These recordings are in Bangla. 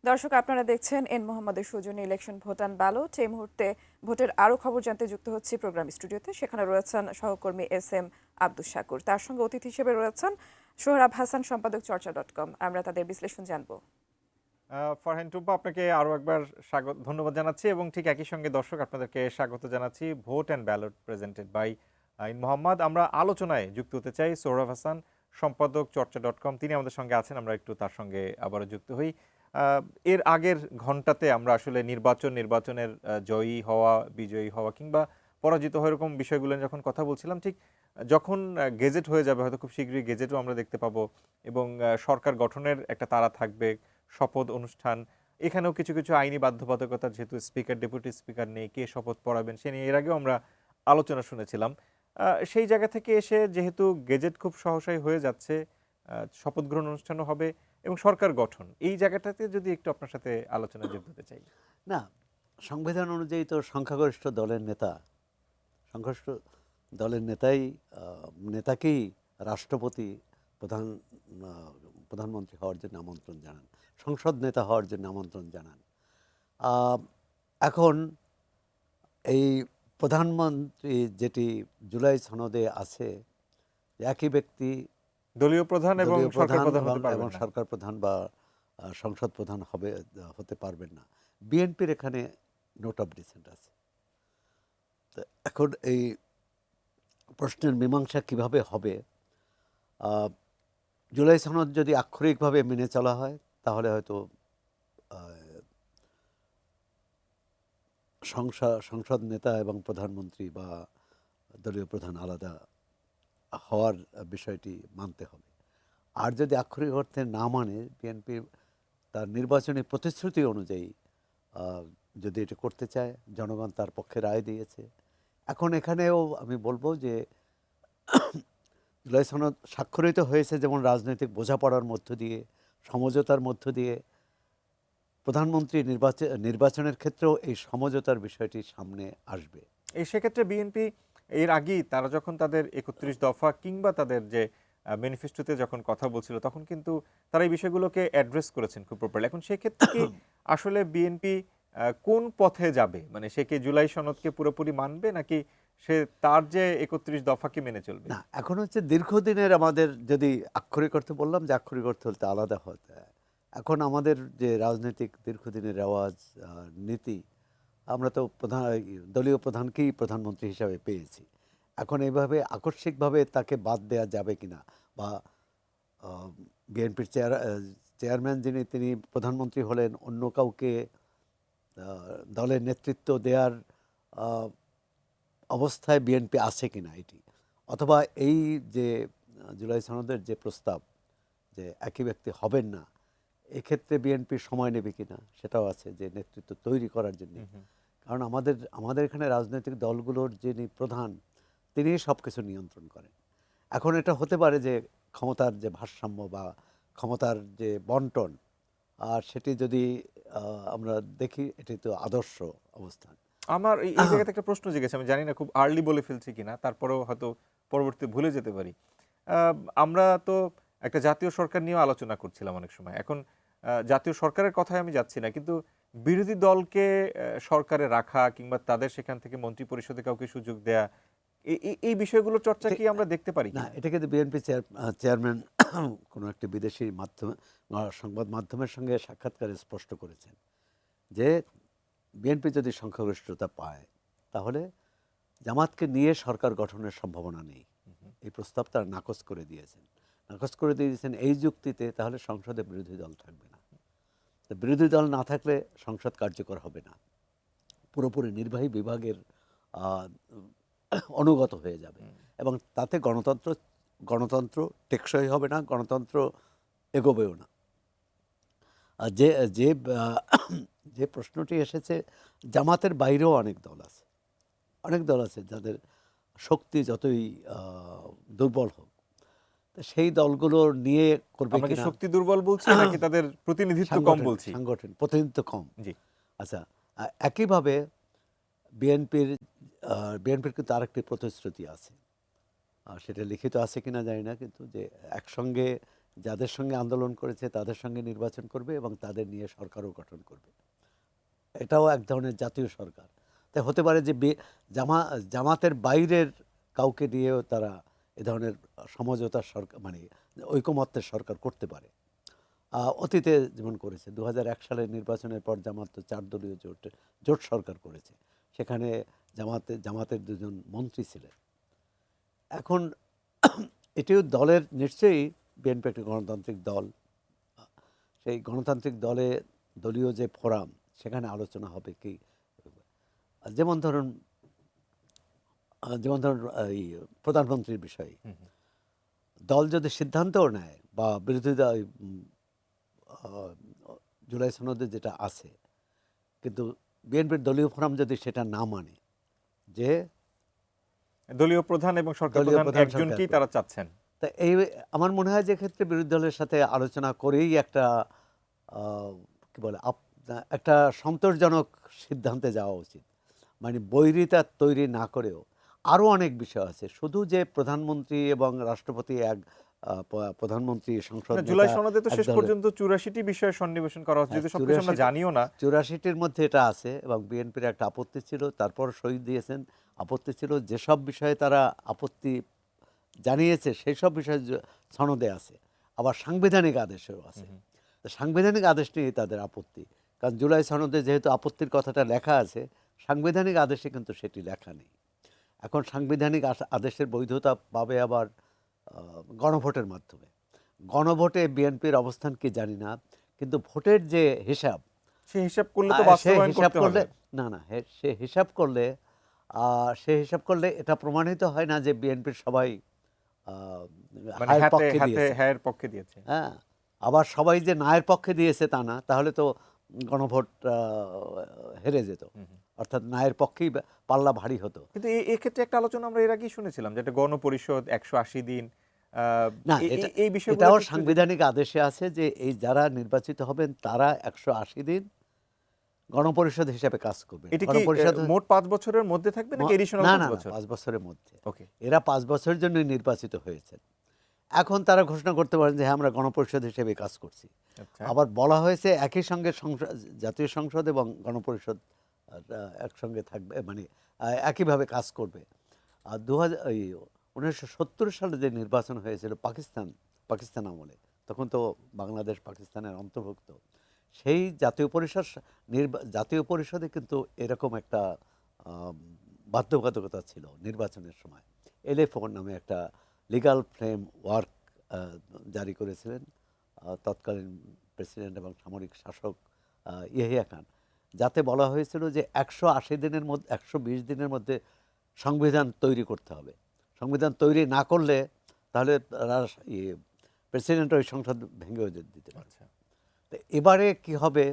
দর্শক, আপনারা দেখছেন এন মোহাম্মদের সৌজন্যে ইলেকশন ভোট অ্যান্ড ব্যালট। এই মুহূর্তে ভোটের আরও খবর জানতে যুক্ত হচ্ছি প্রোগ্রাম স্টুডিওতে। সেখানে রয়েছেন সহকর্মী এস আব্দুস শাকুর, তার সঙ্গে অতিথি হিসেবে রয়েছেন সোহরাব হাসান, সম্পাদক চর্চা.com। আমরা তাদের বিশ্লেষণ জানবো। ফরহান টুব্বা, আপনাকে আরো একবার স্বাগত ধন্যবাদ জানাচ্ছি এবং ঠিক একই সঙ্গে দর্শক আপনাদেরকে স্বাগত জানাচ্ছি vote and ballot presented by in Mohammad. আমরা আলোচনায় যুক্ত হতে চাই সোহরাব হাসান, সম্পাদক চর্চা.com, তিনি আমাদের সঙ্গে আছেন। আমরা একটু তার সঙ্গে আবারও যুক্ত হই। এর আগের ঘন্টাতে আমরা আসলে নির্বাচনের জয়ী হওয়া, বিজয়ী হওয়া কিংবা পরাজিত হওয়া এরকম বিষয়গুলো নিয়ে যখন কথা বলছিলাম, ঠিক যখন গেজেট হয়ে যাবে, হয়তো খুব শীঘ্রই গেজেটও আমরা দেখতে পাবো এবং সরকার গঠনের একটা তাড়া থাকবে, শপথ অনুষ্ঠান, এখানেও কিছু কিছু আইনি বাধ্যবাধকতা, যেহেতু স্পিকার ডেপুটি স্পিকার নেই, কে শপথ পড়াবেন সে নিয়ে এর আগেও আমরা আলোচনা শুনেছিলাম। সেই জায়গা থেকে এসে যেহেতু গেজেট খুব সহসাই হয়ে যাচ্ছে, শপথ গ্রহণ অনুষ্ঠানও হবে এবং সরকার গঠন, এই জায়গাটাতে যদি একটু আপনার সাথে আলোচনায় যোগ দিতে চাই। না, সংবিধান অনুযায়ী তো সংখ্যাগরিষ্ঠ দলের সংখ্যাগরিষ্ঠ দলের নেতাকেই রাষ্ট্রপতি প্রধান প্রধানমন্ত্রী হওয়ার জন্য আমন্ত্রণ জানান, সংসদ নেতা হওয়ার জন্য আমন্ত্রণ জানান। এখন এই প্রধানমন্ত্রী যেটি জুলাই সনদে আছে, একই ব্যক্তি দলীয় প্রধান এবং দলীয় সরকার প্রধান প্রধান হতে পারবেন এবং না। সরকার প্রধান বা সংসদ প্রধান হতে পারবেন না। বিএনপির এখানে নোট অফ ডিসেন্ট আছে। তো এখন এই প্রশ্নের মীমাংসা কিভাবে হবে? জুলাই সনদ যদি আক্ষরিকভাবে মেনে চলা হয়, তাহলে হয়তো সংসদ নেতা এবং প্রধানমন্ত্রী বা দলীয় প্রধান আলাদা হওয়ার বিষয়টি মানতে হবে। আর যদি আক্ষরিক অর্থে না মানে, বিএনপি তার নির্বাচনী প্রতিশ্রুতি অনুযায়ী যদি এটা করতে চায়, জনগণ তার পক্ষে রায় দিয়েছে। এখন এখানেও আমি বলবো যে জুলাই সনদ স্বাক্ষরিত হয়েছে যেমন রাজনৈতিক বোঝাপড়ার মধ্য দিয়ে, সমঝোতার মধ্য দিয়ে, প্রধানমন্ত্রী নির্বাচনের ক্ষেত্রেও এই সমঝোতার বিষয়টি সামনে আসবে। এই সেক্ষেত্রে বিএনপি এর আগেই তারা যখন তাদের ৩১ দফা কিংবা তাদের যে ম্যানিফেস্টোতে যখন কথা বলছিল, তখন কিন্তু তারা এই বিষয়গুলোকে অ্যাড্রেস করেছেন খুব প্রপারলি। এখন সেক্ষেত্রে কি আসলে বিএনপি কোন পথে যাবে? মানে সে কি জুলাই সনদকে পুরোপুরি মানবে, নাকি সে তার যে ৩১ দফাকে মেনে চলবে? না, এখন হচ্ছে দীর্ঘদিনের আমাদের, যদি আক্ষরিক অর্থে বললাম যে আক্ষরিক অর্থ হতে আলাদা হতে, এখন আমাদের যে রাজনৈতিক দীর্ঘদিনের রেওয়াজ, নীতি, আমরা তো দলীয় প্রধানকেই প্রধানমন্ত্রী হিসাবে পেয়েছি। এখন এইভাবে আকস্মিকভাবে তাকে বাদ দেওয়া যাবে কিনা, বা বিএনপির চেয়ারম্যান যিনি, তিনি প্রধানমন্ত্রী হলেন, অন্য কাউকে দলের নেতৃত্ব দেওয়ার অবস্থায় বিএনপি আছে কিনা এটি, অথবা এই যে জুলাই সনদের যে প্রস্তাব যে একই ব্যক্তি হবেন না, এক্ষেত্রে বিএনপি সময় নেবে কিনা সেটাও আছে, যে নেতৃত্ব তৈরি করার জন্য। কারণ আমাদের এখানে রাজনৈতিক দলগুলোর যিনি প্রধান, তিনি সব কিছু নিয়ন্ত্রণ করেন। এখন এটা হতে পারে যে ক্ষমতার যে ভারসাম্য বা ক্ষমতার যে বন্টন, আর সেটি যদি আমরা দেখি, এটি তো আদর্শ অবস্থান। আমার এই জায়গাতে একটা প্রশ্ন জিজ্ঞেস, আমি জানি না খুব আর্লি বলে ফেলছি কিনা, তারপরেও হয়তো পরবর্তীতে ভুলে যেতে পারি। আমরা তো একটা জাতীয় সরকার নিয়েও আলোচনা করছিলাম অনেক সময়। এখন জাতীয় সরকারের কথায় আমি যাচ্ছি না, কিন্তু বিরোধী দলকে সরকারে রাখা কিংবা তাদের সেখান থেকে মন্ত্রী পরিষদে কাউকে সুযোগ দেয়া, এই বিষয়গুলোর চর্চা কি আমরা দেখতে পারি না, কিনা? এটা কিন্তু বিএনপি চেয়ারম্যান কোনো একটি বিদেশি সংবাদ মাধ্যমের সঙ্গে সাক্ষাৎকারে স্পষ্ট করেছেন যে বিএনপি যদি সংখ্যাগরিষ্ঠতা পায়, তাহলে জামাতকে নিয়ে সরকার গঠনের সম্ভাবনা নেই। এই প্রস্তাব তারা নাকচ করে দিয়েছেন এই যুক্তিতে, তাহলে সংসদে বিরোধী দল থাকবে না। তো বিরোধী দল না থাকলে সংসদ কার্যকর হবে না, পুরোপুরি নির্বাহী বিভাগের অনুগত হয়ে যাবে, এবং তাতে গণতন্ত্র টেকসই হবে না, গণতন্ত্র এগোবেও না। আর যে প্রশ্নটি এসেছে, জামাতের বাইরেও অনেক দল আছে যাদের শক্তি যতই দুর্বল হোক, তো সেই দলগুলোর নিয়ে করবে আমরা কি কিনা। শক্তি দুর্বল বলছি নাকি তাদের প্রতিনিধিত্ব কম বলছি? প্রতিনিধিত্ব কম। জি। আচ্ছা, একইভাবে বিএনপির বিএনপির কিন্তু আরেকটি প্রতিশ্রুতি আছে, সেটা লিখিত আছে কিনা জানি না, কিন্তু যে একসঙ্গে যাদের সঙ্গে আন্দোলন করেছে তাদের সঙ্গে নির্বাচন করবে এবং তাদের নিয়ে সরকারও গঠন করবে। এটাও এক ধরনের জাতীয় সরকার। তাই হতে পারে যে জামাতের বাইরের কাউকে নিয়েও তারা এ ধরনের সমঝোতার সরকার মানে ঐকমত্যের সরকার করতে পারে। অতীতে যেমন করেছে 2001 সালের নির্বাচনের পর জামাত তো 4 দলীয় জোট সরকার করেছে, সেখানে জামাতের 2জন মন্ত্রী ছিলেন। এখন এটিও দলের নিশ্চয়ই বিএনপি একটি গণতান্ত্রিক দল, সেই গণতান্ত্রিক দলীয় যে ফোরাম সেখানে আলোচনা হবে কি, যেমন ধরুন এই প্রধানমন্ত্রীর বিষয়ে দল যদি সিদ্ধান্তও নেয় বা বিরোধীরা জুলাই সনদে যেটা আছে, কিন্তু বিএনপির দলীয় ফোরাম যদি সেটা না মানে, যে দলীয় প্রধান এবং সরকার দলীয় প্রধান প্রধান একজনকেই সরকার তারা চাচ্ছেন। তা এই আমার মনে হয় যে ক্ষেত্রে বিরোধী দলের সাথে আলোচনা করেই একটা কি বলে একটা সন্তোষজনক সিদ্ধান্তে যাওয়া উচিত। মানে বৈরিতা তৈরি না করেও আরও অনেক বিষয় আছে, শুধু যে প্রধানমন্ত্রী এবং রাষ্ট্রপতি প্রধানমন্ত্রী সংসদ জুলাই নেতা সনদে তো এক শেষ দলের। পর্যন্ত 84টি বিষয়ে সন্নিবেশন করা হচ্ছে, যদি সবকিছু আমরা জানিও না। 84টির মধ্যে এটা আছে এবং বিএনপির একটা আপত্তি ছিল, তারপর শহীদ দিয়েছেন। আপত্তি ছিল যেসব বিষয়ে তারা আপত্তি জানিয়েছে সেই সব বিষয় সনদে আছে, আবার সাংবিধানিক আদেশেও আছে। তো সাংবিধানিক আদেশ নিয়ে তাদের আপত্তি, কারণ জুলাই সনদে যেহেতু আপত্তির কথাটা লেখা আছে, সাংবিধানিক আদেশে কিন্তু সেটি লেখা নেই। এখন সাংবিধানিক আদেশের বৈধতা পাবে আবার গণভোটের মাধ্যমে। গণভোটে বিএনপির অবস্থান কি জানি না, কিন্তু ভোটের যে হিসাব, সে হিসাব করলে তো সে বাস্তবায়ন হিসাব করতে করলে হবে। সে হিসাব করলে এটা প্রমাণিত হয় না যে বিএনপির সবাই মানে হায়ের হাতে পক্ষে হাতে দিয়েছে। হ্যায়ের পক্ষে দিয়েছে। হ্যাঁ, আবার সবাই যে নায়ের পক্ষে দিয়েছে তা না, তাহলে তো গণভোট হেরে যেত, অর্থাৎ নায়ের পক্ষেই পাল্লা ভারী হতো। কিন্তু এক্ষেত্রে একটা আলোচনা আমরা এর আগেই শুনেছিলাম, যেটা গণপরিষদ 180 দিন, না, এই বিষয়গুলো এটাও সাংবিধানিক আদেশে আছে যে এই যারা নির্বাচিত হবেন তারা 180 দিন গণপরিষদ হিসেবে কাজ করবে। এটা কি গণপরিষদ মোট 5 বছরের মধ্যে থাকবে নাকি এডিশনাল না 5 না না, বছর? 5 বছরের মধ্যে। ওকে। এরা 5 বছরের জন্য নির্বাচিত হয়েছেন। এখন তারা ঘোষণা করতে পারেন যে হ্যাঁ আমরা গণপরিষদ হিসেবে কাজ করছি। আচ্ছা। আবার বলা হয়েছে একই সঙ্গে জাতীয় সংসদ এবং গণপরিষদ একসঙ্গে থাকবে, মানে একইভাবে কাজ করবে। আর 1970 সালে যে নির্বাচন হয়েছিল পাকিস্তান আমলে, তখন তো বাংলাদেশ পাকিস্তানের অন্তর্ভুক্ত, সেই জাতীয় পরিষদে কিন্তু এরকম একটা বাধ্যবাধকতা ছিল নির্বাচনের সময়। LF4 নামে একটা লিগ্যাল ফ্রেম ওয়ার্ক জারি করেছিলেন তৎকালীন প্রেসিডেন্ট এবং সামরিক শাসক ইয়াহিয়া খান, যাতে বলা হয়েছিল যে 120 দিনের মধ্যে সংবিধান তৈরি করতে হবে। সংবিধান তৈরি না করলে তাহলে প্রেসিডেন্ট ওই সংসদ ভেঙেও দিতে পারে। আচ্ছা। তো এবারে কি হবে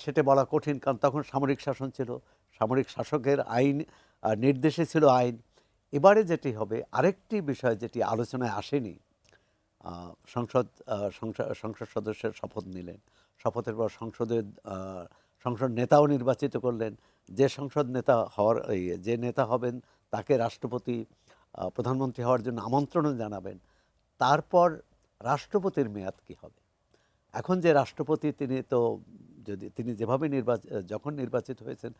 সেটা বলা কঠিন, কারণ তখন সামরিক শাসন ছিল, সামরিক শাসকের আইন নির্দেশে ছিল আইন। এবারে যেটি হবে, আরেকটি বিষয় যেটি আলোচনায় আসেনি, সংসদ সদস্যের শপথ নিলেন, শপথের পর সংসদ নেতাও নির্বাচিত করলেন। যে সংসদ নেতা যে নেতা হবেন তাকে রাষ্ট্রপতি প্রধানমন্ত্রী হওয়ার জন্য আমন্ত্রণও জানাবেন। তারপর রাষ্ট্রপতির মেয়াদ কি হবে? এখন যে রাষ্ট্রপতি তিনি যেভাবে যখন নির্বাচিত হয়েছেন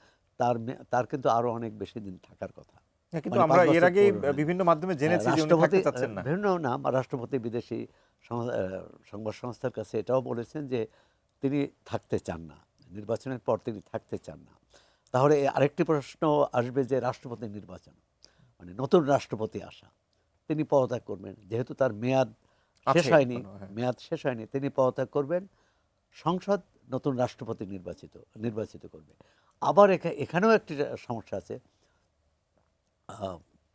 তার কিন্তু আরো অনেক বেশি দিন থাকার কথা। কিন্তু মানে আমরা 5 এর বছর আগে পূর্ণ হয়নি। বিভিন্ন মাধ্যমে জেনেছি যে উনি থাকতে চাচ্ছেন না। বিভিন্ন রাষ্ট্রপতি বিদেশি সংবাদ সংস্থার কাছে এটাও বলেছেন যে তিনি থাকতে চান না, নির্বাচনের পর তিনি থাকতে চান না। তাহলে আরেকটি প্রশ্ন আসবে যে রাষ্ট্রপতি নির্বাচন মানে নতুন রাষ্ট্রপতি আসা, তিনি পদত্যাগ করবেন, যেহেতু তার মেয়াদ শেষ আছে হয়নি, এখনো, হ্যাঁ। তিনি পদত্যাগ করবেন, সংসদ নতুন রাষ্ট্রপতি নির্বাচিত করবে। আবার এখানেও একটি সমস্যা আছে।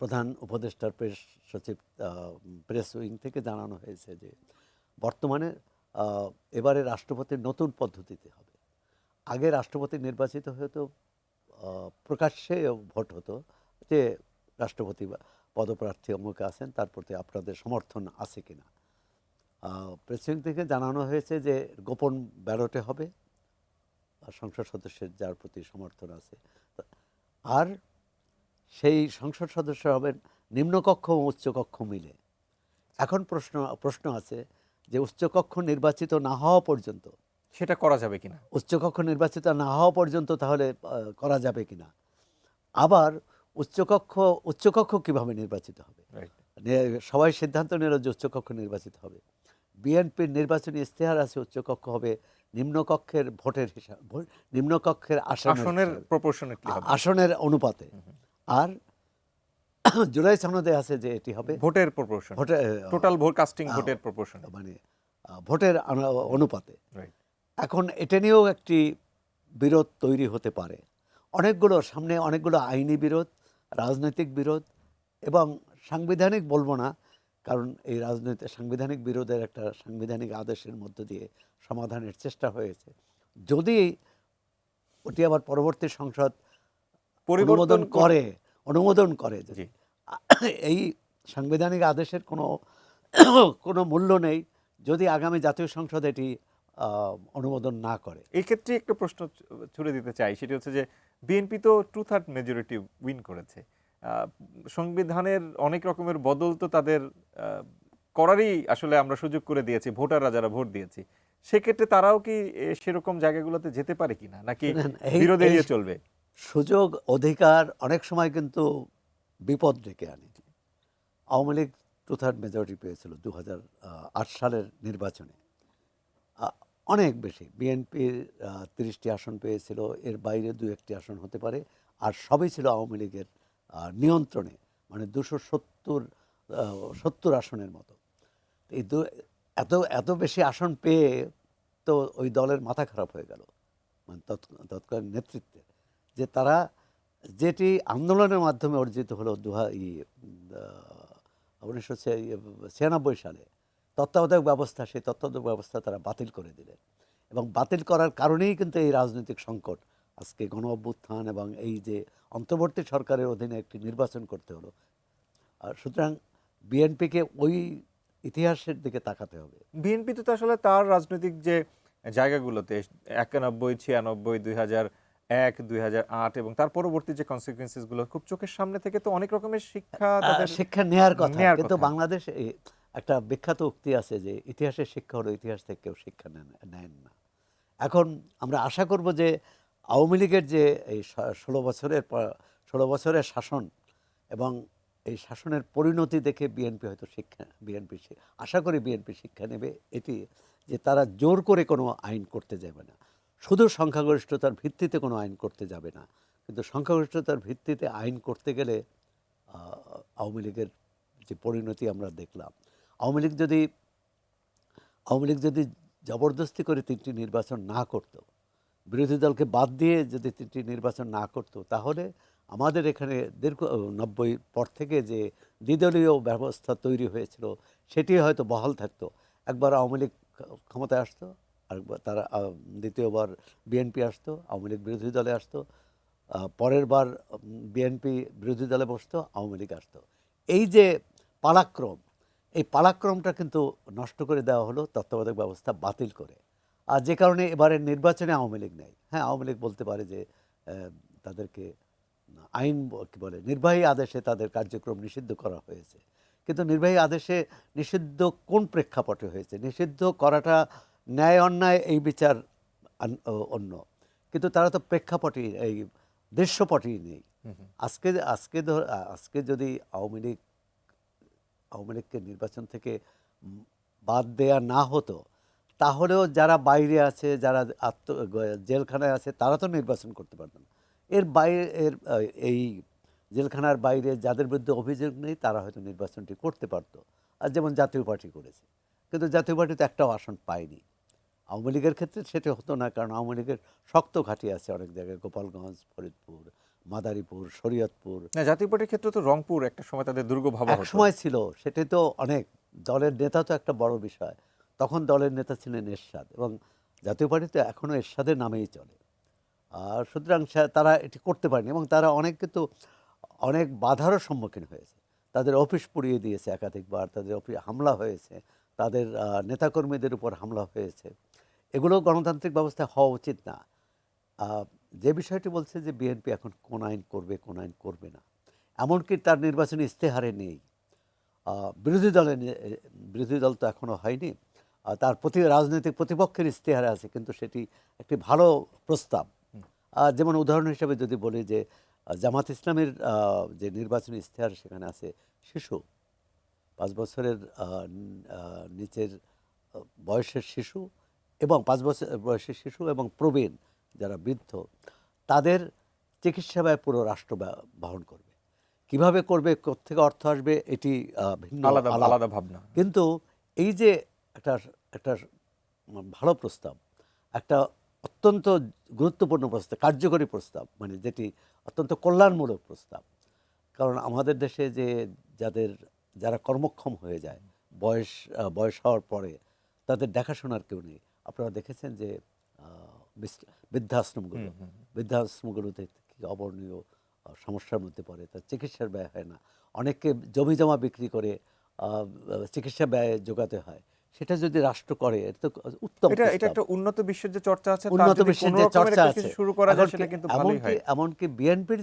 প্রধান উপদেষ্টার প্রেস সচিব প্রেস উইং থেকে জানানো হয়েছে যে বর্তমানে এবারে রাষ্ট্রপতির নতুন পদ্ধতিতে হবে। আগে রাষ্ট্রপতি নির্বাচিত হতো প্রকাশ্যে ভোট হতো যে রাষ্ট্রপতি পদপ্রার্থী অমুকে আছেন, তার প্রতি আপনাদের সমর্থন আছে কিনা। প্রেস উইং থেকে জানানো হয়েছে যে গোপন ব্যালটে হবে সংসদ সদস্যের যার প্রতি সমর্থন আছে, আর সেই সংসদ সদস্য হবেন নিম্নকক্ষ ও উচ্চকক্ষ মিলে। এখন প্রশ্ন আছে যে উচ্চকক্ষ নির্বাচিত না হওয়া পর্যন্ত, সেটা করা যাবে কিনা? উচ্চকক্ষ নির্বাচিত না হওয়া পর্যন্ত তাহলে করা যাবে কিনা। আবার উচ্চকক্ষ কিভাবে নির্বাচিত হবে, রাইট। সবাই সিদ্ধান্ত নিল যে উচ্চকক্ষ নির্বাচিত হবে। বিএনপির নির্বাচনী ইশতেহার আছে উচ্চকক্ষ হবে নিম্নকক্ষের ভোটের হিসাব, নিম্নকক্ষের আসনের প্রপোর্শনেটলি হবে, আসনের অনুপাতে। আর জুলাই সনদে আছে যে এটি হবে ভোটের প্রপোর্শন, ভোটে টোটাল ভোট কাস্টিং ভোটের প্রপোর্শন। মানে ভোটের অনুপাতে। রাইট। এখন এটা নিয়েও একটি বিরোধ তৈরি হতে পারে। সামনে অনেকগুলো আইনি বিরোধ, রাজনৈতিক বিরোধ এবং সাংবিধানিক বলবো না, কারণ এই সাংবিধানিক বিরোধের একটা সাংবিধানিক আদেশের মধ্য দিয়ে সমাধানের চেষ্টা হয়েছে। যদি ওটি আবার পরবর্তী সংসদ অনুমোদন করে যদি এই সাংবিধানিক আদেশের কোনো মূল্য নেই যদি আগামী জাতীয় সংসদ এটি অনুমোদন না করে। এই ক্ষেত্রে একটা প্রশ্ন ছুড়ে দিতে চাই, সেটি হচ্ছে যে বিএনপি তো 2/3 মেজরিটি উইন করেছে। সংবিধানের অনেক রকমের বদল তো তাদের করারই আসলে আমরা সুযোগ করে দিয়েছি, ভোটাররা যারা ভোট দিয়েছি। সেক্ষেত্রে তারাও কি সেরকম জায়গাগুলোতে যেতে পারে কিনা, নাকি বিরোধ এড়িয়ে চলবে? সুযোগ অধিকার অনেক সময় কিন্তু বিপদ ডেকে আনে। আওয়ামী লীগ 2/3 মেজরিটি পেয়েছিল 2008 সালের নির্বাচনে, অনেক বেশি। বিএনপি 30টি আসন পেয়েছিল, এর বাইরে 2-1টি আসন হতে পারে, আর সবই ছিল আওয়ামী লীগের নিয়ন্ত্রণে, মানে 270 আসনের মতো। এই এত বেশি আসন পেয়ে তো ওই দলের মাথা খারাপ হয়ে গেল, মানে তৎকালীন নেতৃত্বে, যে তারা যেটি আন্দোলনের মাধ্যমে অর্জিত হলো 1996 সালে তত্ত্বাবধায়ক ব্যবস্থা, সেই তত্ত্বাবধায়ক ব্যবস্থা তারা বাতিল করে দিলেন। এবং বাতিল করার কারণেই কিন্তু এই রাজনৈতিক সংকট, আজকে গণ অভ্যুত্থান এবং এই যে অন্তর্বর্তী সরকারের অধীনে একটি নির্বাচন করতে হলো। সুতরাং বিএনপিকে ওই ইতিহাসের দিকে তাকাতে হবে। বিএনপি তো আসলে তার রাজনৈতিক যে জায়গাগুলোতে 91, 96, 2001, 2008 এবং তার পরবর্তী যে কনসিকুয়েন্সেস গুলো খুব চোখের সামনে থেকে তো অনেক রকমের শিক্ষা নেয়ার কথা। কিন্তু বাংলাদেশ একটা বিখ্যাত উক্তি আছে যে ইতিহাসের শিক্ষা হলো ইতিহাস থেকে কেউ শিক্ষা নেন না। এখন আমরা আশা করব যে আওয়ামী লীগের যে এই 16 বছরের শাসন এবং এই শাসনের পরিণতি দেখে আশা করি বিএনপি শিক্ষা নেবে, এটি যে তারা জোর করে কোনো আইন করতে যাবে না, শুধু সংখ্যাগরিষ্ঠতার ভিত্তিতে কোনো আইন করতে যাবে না। কিন্তু সংখ্যাগরিষ্ঠতার ভিত্তিতে আইন করতে গেলে আওয়ামী লীগের যে পরিণতি আমরা দেখলাম, আওয়ামী লীগ যদি জবরদস্তি করে 3টি নির্বাচন না করত, বিরোধী দলকে বাদ দিয়ে যদি 3টি নির্বাচন না করত, তাহলে আমাদের এখানে 90 পর থেকে যে দ্বিদলীয় ব্যবস্থা তৈরি হয়েছিল সেটি হয়তো বহাল থাকতো। একবার আওয়ামী লীগ ক্ষমতায় আসতো, আরেকবার তারা দ্বিতীয়বার বিএনপি আসতো, আওয়ামী লীগ বিরোধী দলে আসতো, পরের বার বিএনপি বিরোধী দলে বসতো, আওয়ামী লীগ আসতো। এই যে পালাক্রম, এই পালাক্রমটা কিন্তু নষ্ট করে দেওয়া হলো তত্ত্বাবধায়ক ব্যবস্থা বাতিল করে। আর যে কারণে এবারের নির্বাচনে আওয়ামী লীগ নেই। হ্যাঁ, আওয়ামী লীগ বলতে পারে যে তাদেরকে নির্বাহী আদেশে তাদের কার্যক্রম নিষিদ্ধ করা হয়েছে, কিন্তু নির্বাহী আদেশে নিষিদ্ধ কোন প্রেক্ষাপটে হয়েছে? নিষিদ্ধ করাটা ন্যায় অন্যায় এই বিচার অন্য, কিন্তু তারা তো প্রেক্ষাপটই, এই দৃশ্যপটই নেই। আজকে যদি আওয়ামী লীগকে নির্বাচন থেকে বাদ দেয়া না হতো, তাহলেও যারা বাইরে আছে, যারা জেলখানায় আছে, তারা তো নির্বাচন করতে পারত না। এই জেলখানার বাইরে যাদের বিরুদ্ধে অভিযোগ নেই তারা হয়তো নির্বাচনটি করতে পারতো, আর যেমন জাতীয় পার্টি করেছে। কিন্তু জাতীয় পার্টি তো একটাও আসন পায়নি। আওয়ামী লীগের ক্ষেত্রে সেটা হতো না, কারণ আওয়ামী লীগের শক্ত ঘাঁটি আছে অনেক জায়গায়, গোপালগঞ্জ, ফরিদপুর, মাদারীপুর, শরীয়তপুর। জাতীয় পার্টির ক্ষেত্রে তো রংপুর একটা সময় তাদের দুর্গভাব এক সময় ছিল, সেটা তো অনেক দলের নেতা তো একটা বড় বিষয়। তখন দলের নেতা ছিলেন এরশাদ, এবং জাতীয় পার্টি তো এখনও এরশাদের নামেই চলে। আর সুতরাং তারা এটি করতে পারেনি, এবং তারা অনেক বাধারও সম্মুখীন হয়েছে। তাদের অফিস পুড়িয়ে দিয়েছে একাধিকবার, তাদের অফিস হামলা হয়েছে, তাদের নেতাকর্মীদের উপর হামলা হয়েছে। এগুলো গণতান্ত্রিক ব্যবস্থায় হওয়া উচিত না। যে বিষয়টি বলছে যে বিএনপি এখন কোন আইন করবে, কোন আইন করবে না, এমনকি তার নির্বাচনী ইশতেহারে নেই। বিরোধী দল তো এখনও হয়নি, তার রাজনৈতিক প্রতিপক্ষের ইশতেহারে আছে, কিন্তু সেটি একটি ভালো প্রস্তাব। যেমন উদাহরণ হিসেবে যদি বলি যে জামাত ইসলামের যে নির্বাচনী ইশতেহার, সেখানে আছে শিশু, 5 বছরের নিচের বয়সের শিশু এবং 5 বছর বয়সের শিশু এবং প্রবীণ যারা বৃদ্ধ, তাদের চিকিৎসা ব্যয় পুরো রাষ্ট্র বহন করবে। কিভাবে করবে, কোত্থেকে অর্থ আসবে, এটি ভিন্ন আলাদা আলাপ। আলাদা ভাবনা। কিন্তু এই যে একটা একটা ভালো প্রস্তাব, একটা অত্যন্ত গুরুত্বপূর্ণ প্রস্তাব, কার্যকরী প্রস্তাব, মানে যেটি অত্যন্ত কল্যাণমূলক প্রস্তাব। কারণ আমাদের দেশে যে যারা কর্মক্ষম হয়ে যায়, বয়স হওয়ার পরে তাদের দেখাশোনার কেউ নেই। আপনারা দেখেছেন যে বৃদ্ধাশ্রমগুলোতে কি অবর্ণীয় সমস্যার মধ্যে পড়ে, তার চিকিৎসার ব্যয় হয় না। অনেককে জমি জমা বিক্রি করে চিকিৎসা ব্যয় যোগাতে হয়। সেটা যদি রাষ্ট্র করে, এটা তো উত্তম এটা প্রস্তাব। একটা উন্নত বিশ্বের যে চর্চা আছে, তার উন্নত যদি বিশ্বের কোনো যে রকমের চর্চা একটা আছে, কিছু শুরু করা যায় সেটা কিন্তু ভালোই হয়। এমনকি বিএনপির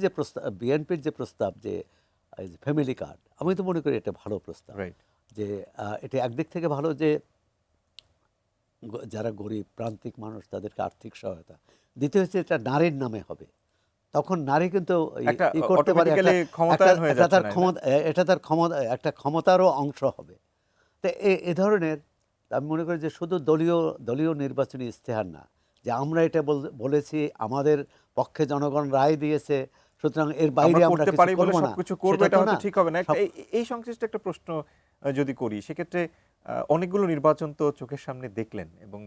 যে প্রস্তাব যে ফ্যামিলি কার্ড, আমি তো মনে করি এটা ভালো প্রস্তাব। রাইট। যে এটা একদিক থেকে ভালো যে যারা গরিব প্রান্তিক মানুষ তাদেরকে আর্থিক সহায়তা। দ্বিতীয় হচ্ছে এটা নারীর নামে হবে, তখন নারী কিন্তু একটা করতে পারে, অটোমেটিক্যালি ক্ষমতায়ন হয়ে যাচ্ছে তার না, ক্ষমতা, এটা তার ক্ষমতা, একটা ক্ষমতারও অংশ হবে। তো এ ধরনের, আমি মনে করি যে শুধু দলীয় নির্বাচনী ইশতেহার না, যে আমরা এটা বলেছি, আমাদের পক্ষে জনগণ রায় দিয়েছে, সুতরাং এর বাইরে আমরা করতে কিছু পারি বলে করব না, সবকিছু করবো, সেটা এটা তো হয়তো না। ঠিক হবে না। সব- এই সংশ্লিষ্ট একটা প্রশ্ন যদি করি, সেক্ষেত্রে অনেকগুলো নির্বাচন তো চোখের সামনে দেখলেন, এবং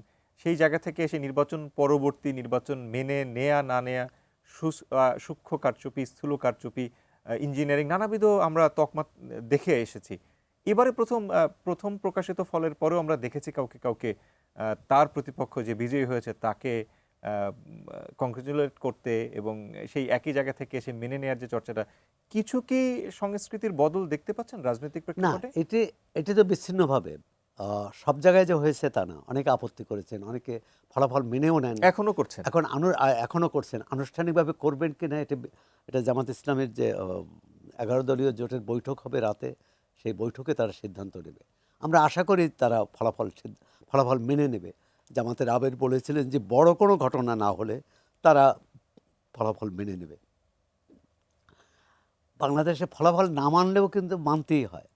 সেই জায়গা থেকে এসে নির্বাচন পরবর্তী নির্বাচন মেনে নেয়া না নেয়া, সূক্ষ্ম কারচুপি, স্থূল কারচুপি, ইঞ্জিনিয়ারিং, নানাবিধ আমরা তকমা দেখে এসেছি। এবারে প্রথম প্রকাশিত ফলের পরেও আমরা দেখেছি কাউকে তার প্রতিপক্ষ যে বিজয়ী হয়েছে তাকে কংগ্রেচুলেট করতে, এবং সেই একই জায়গা থেকে এসে মেনে নেওয়ার যে চর্চাটা, কিছু কি সংস্কৃতির বদল দেখতে পাচ্ছেন রাজনৈতিক না, প্রেক্ষাপটে? এটি তো বিচ্ছিন্নভাবে সব জায়গায় যে হয়েছে তা না। অনেকে আপত্তি করেছেন, অনেকে ফলাফল মেনেও নেন, এখনো করছেন? এখনো করছেন। আনুষ্ঠানিকভাবে করবেন কিনা, এটা জামাত ইসলামের যে 11 দলীয় জোটের বৈঠক হবে রাতে, সেই বৈঠকে তারা সিদ্ধান্ত নেবে। আমরা আশা করি তারা ফলাফল মেনে নেবে। জামাতের আমির বলেছিলেন যে বড় কোনো ঘটনা না হলে তারা ফলাফল মেনে নেবে। বাংলাদেশে ফলাফল না মানলেও কিন্তু মানতেই হয়।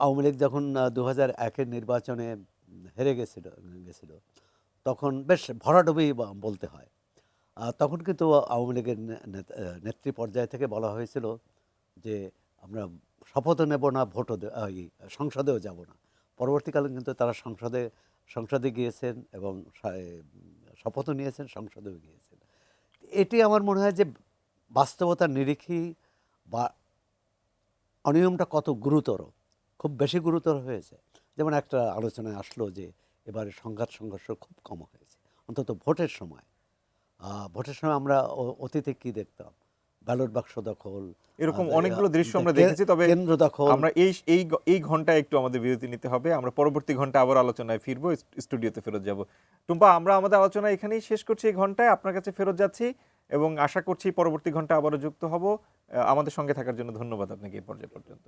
আওয়ামী লীগ যখন 2001-এর নির্বাচনে হেরে গেছিল, তখন বেশ ভরাডুবি বলতে হয়। তখন কিন্তু আওয়ামী লীগের নেত্রী পর্যায় থেকে বলা হয়েছিল যে আমরা শপথও নেব না, সংসদেও যাব না। পরবর্তীকালে কিন্তু তারা সংসদে গিয়েছেন এবং শপথও নিয়েছেন, সংসদেও গিয়েছেন। এটি আমার মনে হয় যে বাস্তবতার নিরিখেই বা অনিয়মটা কত গুরুতর, খুব বেশি গুরুতর হয়েছে। যেমন একটা আলোচনায় আসলো যে এবারে সংঘর্ষ খুব কম হয়েছে, অন্তত ভোটের সময়। আমরা অতীতে কি দেখতাম, ব্যালট বাক্স দখল, এরকম অনেকগুলো দৃশ্য আমরা দেখেছি। তবে কেন্দ্র দখল। আমরা এই ঘন্টায় একটু আমাদের বিরতি নিতে হবে। আমরা পরবর্তী ঘন্টা আবার আলোচনায় ফিরবো, স্টুডিওতে ফেরত যাব। টুম্পা, আমরা আমাদের আলোচনা এখানেই শেষ করছি। এই ঘন্টায় আপনার কাছে ফেরত যাচ্ছি এবং আশা করছি পরবর্তী ঘন্টা আবারও যুক্ত হব। আমাদের সঙ্গে থাকার জন্য ধন্যবাদ আপনাকে এই পর্যায় পর্যন্ত।